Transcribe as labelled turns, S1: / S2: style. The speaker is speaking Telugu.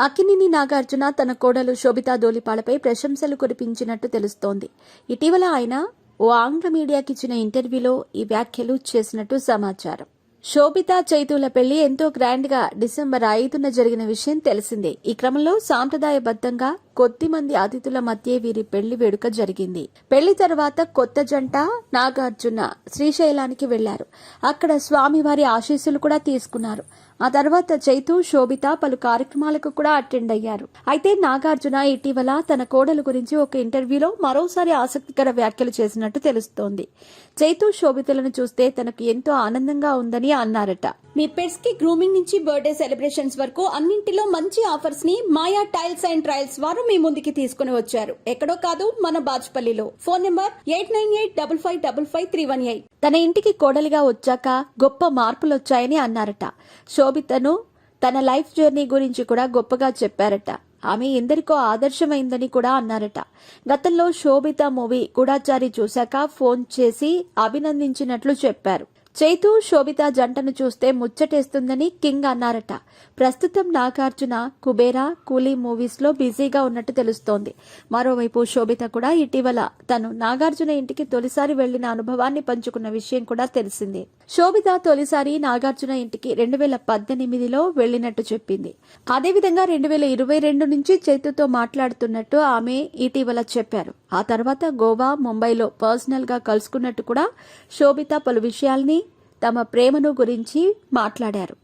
S1: అక్కినేని నాగార్జున తన కోడలు శోభితా ధూళిపాలపై ప్రశంసలు కురిపించినట్టు తెలుస్తోంది. ఇటీవల ఆయన ఓ ఆంగ్ల మీడియాకి ఇచ్చిన ఇంటర్వ్యూలో ఈ వ్యాఖ్యలు చేసినట్టు సమాచారం. శోభితా చైతూల పెళ్లి ఎంతో గ్రాండ్ గా డిసెంబర్ 5న జరిగిన విషయం తెలిసిందే. ఈ క్రమంలో సాంప్రదాయబద్ధంగా కొద్ది మంది అతిథుల మధ్య వీరి పెళ్లి వేడుక జరిగింది. పెళ్లి తర్వాత కొత్త జంట నాగార్జున శ్రీశైలానికి వెళ్లారు. అక్కడ స్వామివారి ఆశీస్సులు కూడా తీసుకున్నారు. ఆ తర్వాత చైతూ, శోభిత పలు కార్యక్రమాలకు కూడా అటెండ్ అయ్యారు. అయితే నాగార్జున ఇటీవల తన కోడలు గురించి ఒక ఇంటర్వ్యూలో మరోసారి ఆసక్తికర వ్యాఖ్యలు చేసినట్టు తెలుస్తోంది. చైతూ, శోభితలను చూస్తే తనకు ఎంతో ఆనందంగా ఉందని అన్నారట. మీ పెట్స్ కి గ్రూమింగ్ నుంచి బర్త్డే సెలబ్రేషన్స్ వరకు అన్నింటిలో మంచి ఆఫర్స్ ని మాయా టైల్స్ అండ్ ట్రయల్స్ వారు మీ ముందుకి తీసుకుని వచ్చారు. ఎక్కడో కాదు, మన బాజ్పల్లిలో. Phone number 8985555318. తన ఇంటికి కోడలిగా వచ్చాక గొప్ప మార్పులొచ్చాయని అన్నారట. శోభితను తన లైఫ్ జర్నీ గురించి కూడా గొప్పగా చెప్పారట. ఆమె ఎందరికో ఆదర్శమైందని కూడా అన్నారట. గతంలో శోభిత మూవీ గూఢచారి చూశాక ఫోన్ చేసి అభినందించినట్లు చెప్పారు. చైతూ, శోభిత జంటను చూస్తే ముచ్చటేస్తుందని కింగ్ అన్నారట. ప్రస్తుతం నాగార్జున కుబేరా, కూలీ మూవీస్ లో బిజీగా ఉన్నట్టు తెలుస్తోంది. మరోవైపు శోభిత కూడా ఇటీవల తను నాగార్జున ఇంటికి తొలిసారి వెళ్లిన అనుభవాన్ని పంచుకున్న విషయం కూడా తెలిసిందే. శోభిత తొలిసారి నాగార్జున ఇంటికి 2018లో వెళ్లినట్టు చెప్పింది. అదేవిధంగా 2022 నుంచి చైతూతో మాట్లాడుతున్నట్టు ఆమె ఇటీవల చెప్పారు. ఆ తర్వాత గోవా, ముంబైలో పర్సనల్ గా కలుసుకున్నట్టు కూడా శోభిత పలు విషయాల్ని తమ ప్రేమను గురించి మాట్లాడారు.